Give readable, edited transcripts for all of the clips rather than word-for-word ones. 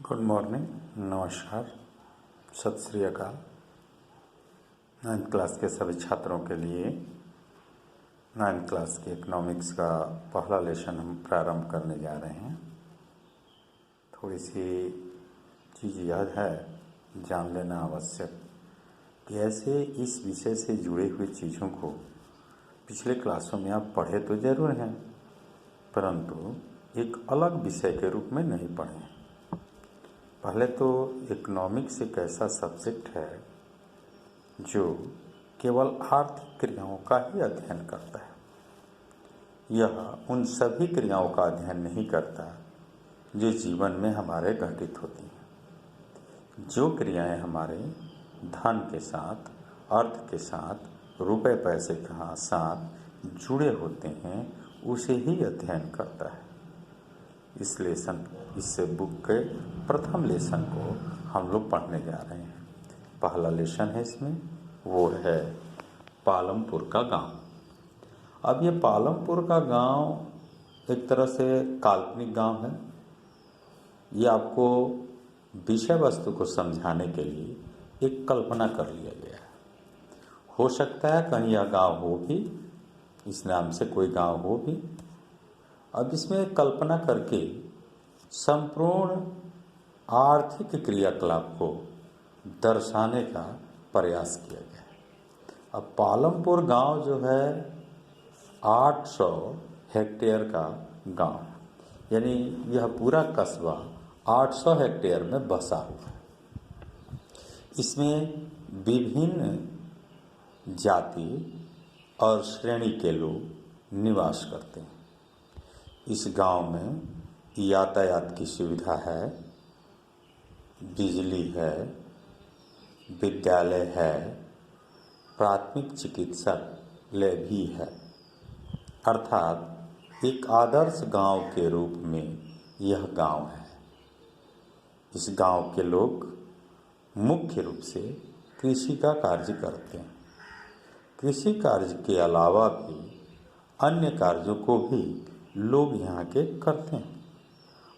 Good morning, नमस्कार, सत श्री अकाल। 9th क्लास के सभी छात्रों के लिए 9th क्लास के इकोनॉमिक्स का पहला लेसन हम प्रारंभ करने जा रहे हैं। थोड़ी सी चीज़ यह है जान लेना आवश्यक कि ऐसे इस विषय से जुड़ी हुई चीज़ों को पिछले क्लासों में आप पढ़े तो ज़रूर हैं, परंतु एक अलग विषय के रूप में नहीं पढ़े। पहले तो इकोनॉमिक्स एक ऐसा सब्जेक्ट है जो केवल आर्थिक क्रियाओं का ही अध्ययन करता है। यह उन सभी क्रियाओं का अध्ययन नहीं करता जो जीवन में हमारे घटित होती हैं। जो क्रियाएं हमारे धन के साथ, अर्थ के साथ, रुपए पैसे के साथ जुड़े होते हैं, उसे ही अध्ययन करता है। इस बुक के प्रथम लेसन को हम लोग पढ़ने जा रहे हैं। पहला लेसन है इसमें, वो है पालमपुर का गांव। अब ये पालमपुर का गांव एक तरह से काल्पनिक गांव है। ये आपको विषय वस्तु को समझाने के लिए एक कल्पना कर लिया गया है। हो सकता है कहीं यह गांव हो भी, इस नाम से कोई गांव हो भी। अब इसमें कल्पना करके संपूर्ण आर्थिक क्रियाकलाप को दर्शाने का प्रयास किया गया है। अब पालमपुर गांव जो है 800 हेक्टेयर का गांव, यानी यह पूरा कस्बा 800 हेक्टेयर में बसा हुआ है। इसमें विभिन्न जाति और श्रेणी के लोग निवास करते हैं। इस गांव में यातायात की सुविधा है, बिजली है, विद्यालय है, प्राथमिक चिकित्सालय भी है। अर्थात एक आदर्श गांव के रूप में यह गांव है। इस गांव के लोग मुख्य रूप से कृषि का कार्य करते हैं। कृषि कार्य के अलावा भी अन्य कार्यों को भी लोग यहाँ के करते हैं।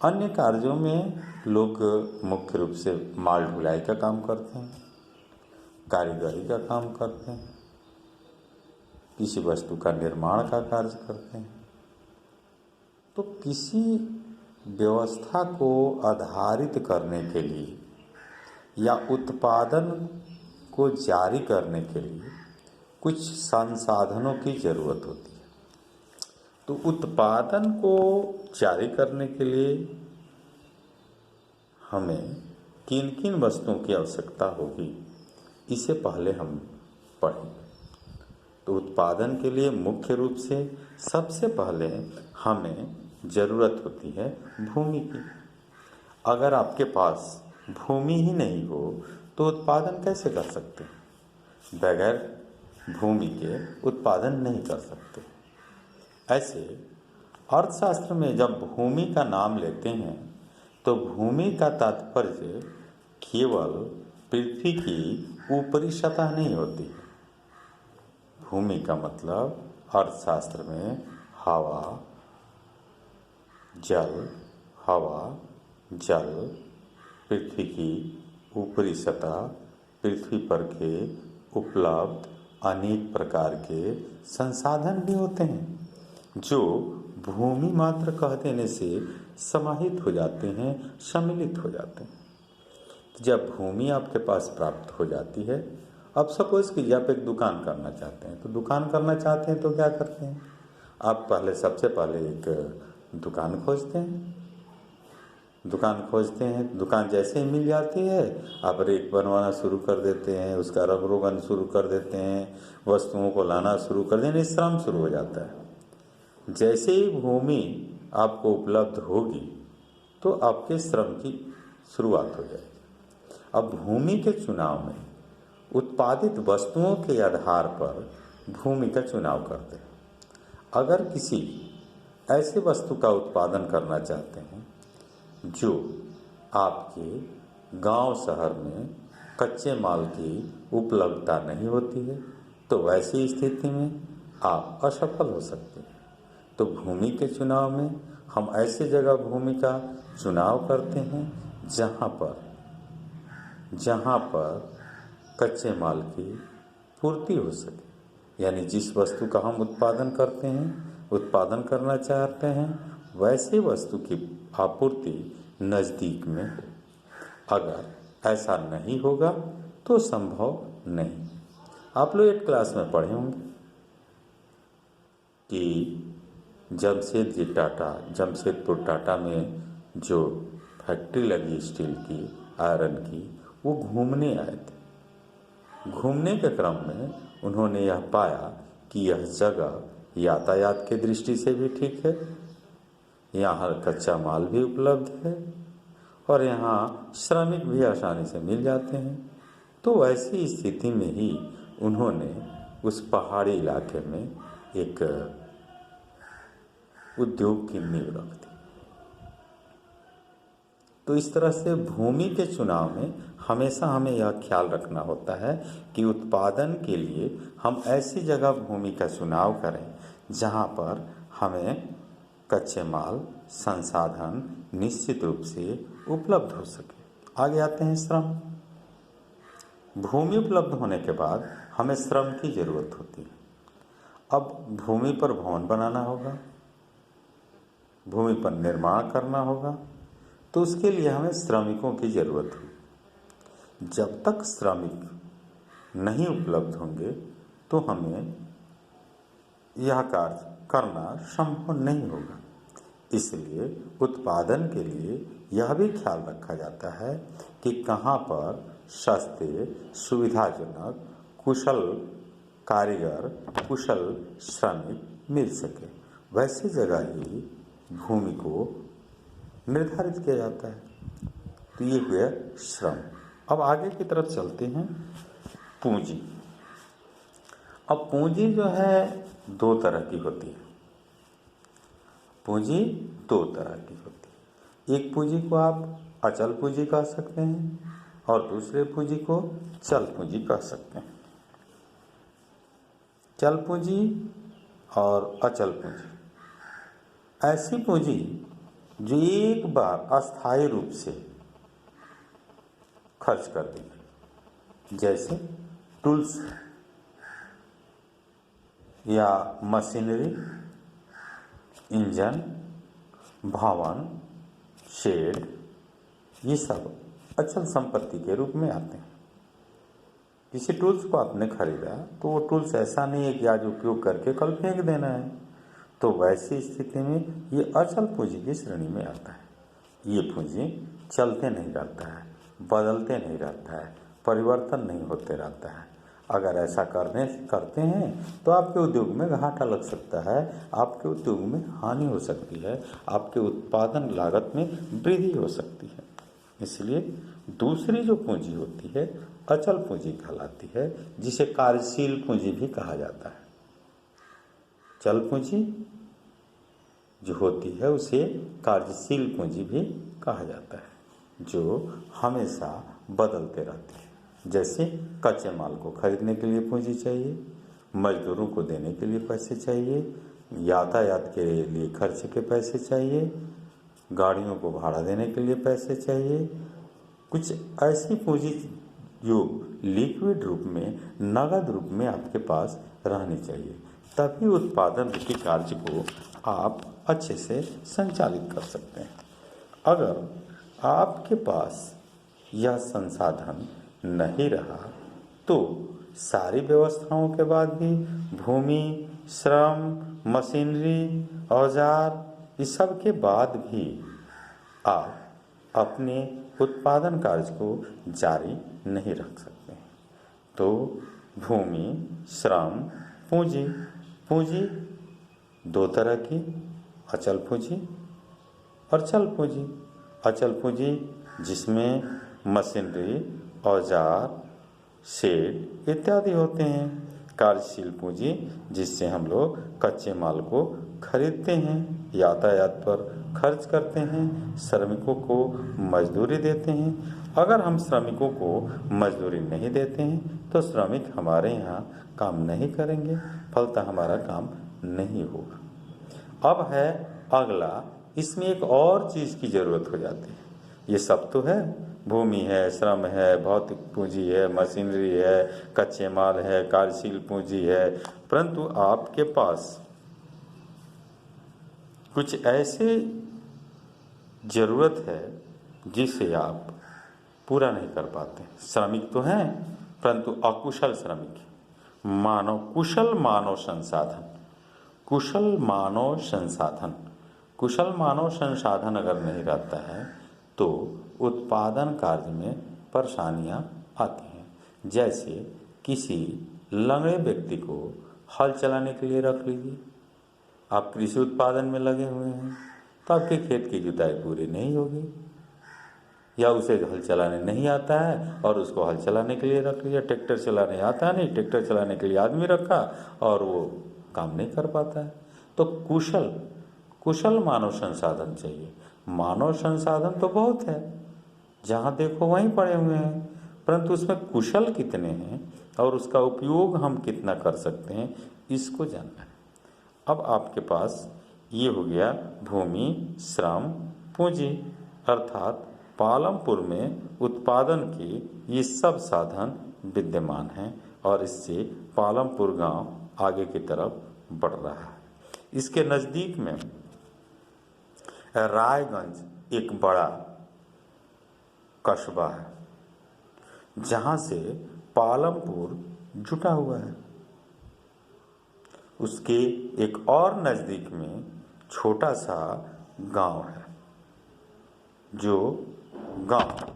अन्य कार्यों में लोग मुख्य रूप से माल ढुलाई का काम करते हैं, कारीगरी का काम करते हैं, किसी वस्तु का निर्माण का कार्य करते हैं। तो किसी व्यवस्था को आधारित करने के लिए या उत्पादन को जारी करने के लिए कुछ संसाधनों की ज़रूरत होती है। तो उत्पादन को जारी करने के लिए हमें किन किन वस्तुओं की आवश्यकता होगी, इसे पहले हम पढ़ेंगे। तो उत्पादन के लिए मुख्य रूप से सबसे पहले हमें ज़रूरत होती है भूमि की। अगर आपके पास भूमि ही नहीं हो तो उत्पादन कैसे कर सकते हैं? बगैर भूमि के उत्पादन नहीं कर सकते। ऐसे अर्थशास्त्र में जब भूमि का नाम लेते हैं तो भूमि का तात्पर्य केवल पृथ्वी की ऊपरी सतह नहीं होती है। भूमि का मतलब अर्थशास्त्र में हवा, जल, पृथ्वी की ऊपरी सतह, पृथ्वी पर के उपलब्ध अनेक प्रकार के संसाधन भी होते हैं जो भूमि मात्र कह देने से समाहित हो जाते हैं, सम्मिलित हो जाते हैं। जब भूमि आपके पास प्राप्त हो जाती है, अब सपोज कि आप एक दुकान करना चाहते हैं, तो दुकान करना चाहते हैं तो क्या करते हैं? आप सबसे पहले एक दुकान खोजते हैं। दुकान जैसे ही मिल जाती है, आप रेक बनवाना शुरू कर देते हैं, उसका रंग रोगन शुरू कर देते हैं, वस्तुओं को लाना शुरू कर देने, श्रम शुरू हो जाता है। जैसे ही भूमि आपको उपलब्ध होगी तो आपके श्रम की शुरुआत हो जाएगी। अब भूमि के चुनाव में उत्पादित वस्तुओं के आधार पर भूमि का चुनाव करते हैं। अगर किसी ऐसे वस्तु का उत्पादन करना चाहते हैं जो आपके गांव शहर में कच्चे माल की उपलब्धता नहीं होती है, तो वैसी स्थिति में आप असफल हो सकते हैं। तो भूमि के चुनाव में हम ऐसी जगह भूमि का चुनाव करते हैं जहाँ पर कच्चे माल की पूर्ति हो सके, यानी जिस वस्तु का हम उत्पादन करना चाहते हैं वैसे वस्तु की आपूर्ति नज़दीक में हो। अगर ऐसा नहीं होगा तो संभव नहीं। आप लोग 8 क्लास में पढ़े होंगे कि जमशेदपुर टाटा में जो फैक्ट्री लगी स्टील की, आयरन की, वो घूमने आए थे। घूमने के क्रम में उन्होंने यह पाया कि यह जगह यातायात के दृष्टि से भी ठीक है, यहाँ कच्चा माल भी उपलब्ध है और यहाँ श्रमिक भी आसानी से मिल जाते हैं। तो ऐसी स्थिति में ही उन्होंने उस पहाड़ी इलाके में एक उद्योग की नींव रख दी। तो इस तरह से भूमि के चुनाव में हमेशा हमें यह ख्याल रखना होता है कि उत्पादन के लिए हम ऐसी जगह भूमि का चुनाव करें जहाँ पर हमें कच्चे माल संसाधन निश्चित रूप से उपलब्ध हो सके। आगे आते हैं श्रम। भूमि उपलब्ध होने के बाद हमें श्रम की ज़रूरत होती है। अब भूमि पर भवन बनाना होगा, भूमि पर निर्माण करना होगा, तो उसके लिए हमें श्रमिकों की ज़रूरत होगी। जब तक श्रमिक नहीं उपलब्ध होंगे तो हमें यह कार्य करना संभव नहीं होगा। इसलिए उत्पादन के लिए यह भी ख्याल रखा जाता है कि कहाँ पर सस्ते, सुविधाजनक, कुशल कारीगर, कुशल श्रमिक मिल सके, वैसी जगह ही भूमि को निर्धारित किया जाता है। तो ये हुआ श्रम। अब आगे की तरफ चलते हैं, पूंजी। अब पूंजी जो है 2 तरह की होती है। पूंजी 2 तरह की होती है। एक पूंजी को आप अचल पूंजी कह सकते हैं और दूसरे पूंजी को चल पूंजी कह सकते हैं। चल पूंजी और अचल पूंजी ऐसी पूंजी जो एक बार अस्थायी रूप से खर्च कर दी गई, जैसे टूल्स या मशीनरी, इंजन, भवन, शेड, ये सब अचल संपत्ति के रूप में आते हैं। किसी टूल्स को आपने खरीदा तो वो टूल्स ऐसा नहीं है कि आज उपयोग करके कल फेंक देना है, तो वैसी स्थिति में ये अचल पूंजी की श्रेणी में आता है। ये पूंजी चलते नहीं रहता है, बदलते नहीं रहता है, परिवर्तन नहीं होते रहता है। अगर ऐसा करते हैं तो आपके उद्योग में घाटा लग सकता है, आपके उद्योग में हानि हो सकती है, आपके उत्पादन लागत में वृद्धि हो सकती है। इसलिए दूसरी जो पूंजी होती है अचल पूंजी कहलाती है, जिसे कार्यशील पूंजी भी कहा जाता है। चल पूंजी जो होती है उसे कार्यशील पूंजी भी कहा जाता है, जो हमेशा बदलते रहती है। जैसे कच्चे माल को खरीदने के लिए पूंजी चाहिए, मजदूरों को देने के लिए पैसे चाहिए, यातायात के लिए खर्च के पैसे चाहिए, गाड़ियों को भाड़ा देने के लिए पैसे चाहिए। कुछ ऐसी पूंजी जो लिक्विड रूप में, नगद रूप में आपके पास रहनी चाहिए, तभी उत्पादन के कार्य को आप अच्छे से संचालित कर सकते हैं। अगर आपके पास यह संसाधन नहीं रहा तो सारी व्यवस्थाओं के बाद भी भूमि, श्रम, मशीनरी, औजार, इस सब के बाद भी आप अपने उत्पादन कार्य को जारी नहीं रख सकते। तो भूमि, श्रम, पूंजी। पूंजी 2 तरह की, अचल पूंजी और चल पूंजी। अचल पूंजी जिसमें मशीनरी, औजार, शेड इत्यादि होते हैं। कार्यशील पूंजी जिससे हम लोग कच्चे माल को खरीदते हैं, यातायात पर खर्च करते हैं, श्रमिकों को मजदूरी देते हैं। अगर हम श्रमिकों को मजदूरी नहीं देते हैं तो श्रमिक हमारे यहाँ काम नहीं करेंगे, फलतः हमारा काम नहीं होगा। अब है अगला, इसमें एक और चीज़ की ज़रूरत हो जाती है, ये सब तो है, भूमि है, श्रम है, भौतिक पूंजी है, मशीनरी है, कच्चे माल है, कार्यशील पूंजी है, परंतु आपके पास कुछ ऐसे ज़रूरत है जिसे आप पूरा नहीं कर पाते। श्रमिक तो हैं परंतु अकुशल श्रमिक, कुशल मानव संसाधन, कुशल मानव संसाधन अगर नहीं रहता है तो उत्पादन कार्य में परेशानियां आती हैं। जैसे किसी लंगड़े व्यक्ति को हल चलाने के लिए रख लीजिए, आप कृषि उत्पादन में लगे हुए हैं तो आपके खेत की जुताई पूरी नहीं होगी, या उसे हल चलाने नहीं आता है और उसको हल चलाने के लिए रख लिया, ट्रैक्टर चलाने आता नहीं, ट्रैक्टर चलाने के लिए आदमी रखा और वो काम नहीं कर पाता है। तो कुशल मानव संसाधन चाहिए। मानव संसाधन तो बहुत है, जहाँ देखो वहीं पड़े हुए हैं, परंतु उसमें कुशल कितने हैं और उसका उपयोग हम कितना कर सकते हैं, इसको जानना है। अब आपके पास ये हो गया भूमि, श्रम, पूंजी, अर्थात पालमपुर में उत्पादन के ये सब साधन विद्यमान हैं और इससे पालमपुर गांव आगे की तरफ बढ़ रहा है। इसके नज़दीक में रायगंज एक बड़ा कस्बा है जहाँ से पालमपुर जुटा हुआ है। उसके एक और नज़दीक में छोटा सा गांव है जो गांव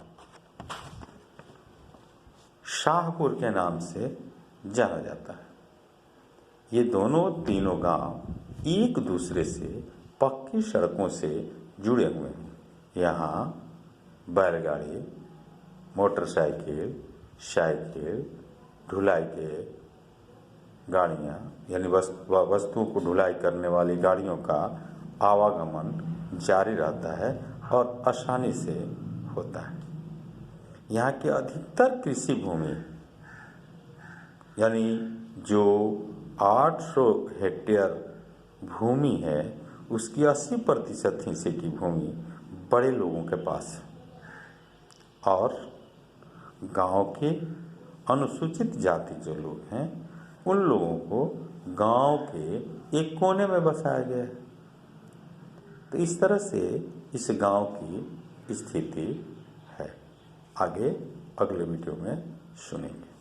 शाहपुर के नाम से जाना जाता है। ये तीनों गांव एक दूसरे से पक्की सड़कों से जुड़े हुए हैं। यहाँ बैलगाड़ी, मोटरसाइकिल, साइकिल, ढुलाई के गाड़ियाँ यानी वस्तुओं को ढुलाई करने वाली गाड़ियों का आवागमन जारी रहता है और आसानी से होता है। यहाँ की अधिकतर कृषि भूमि यानी जो 800 हेक्टेयर भूमि है उसकी 80% हिस्से की भूमि बड़े लोगों के पास है और गांव के अनुसूचित जाति जो लोग हैं उन लोगों को गांव के एक कोने में बसाया गया है। तो इस तरह से इस गांव की स्थिति है। आगे अगले वीडियो में सुनेंगे।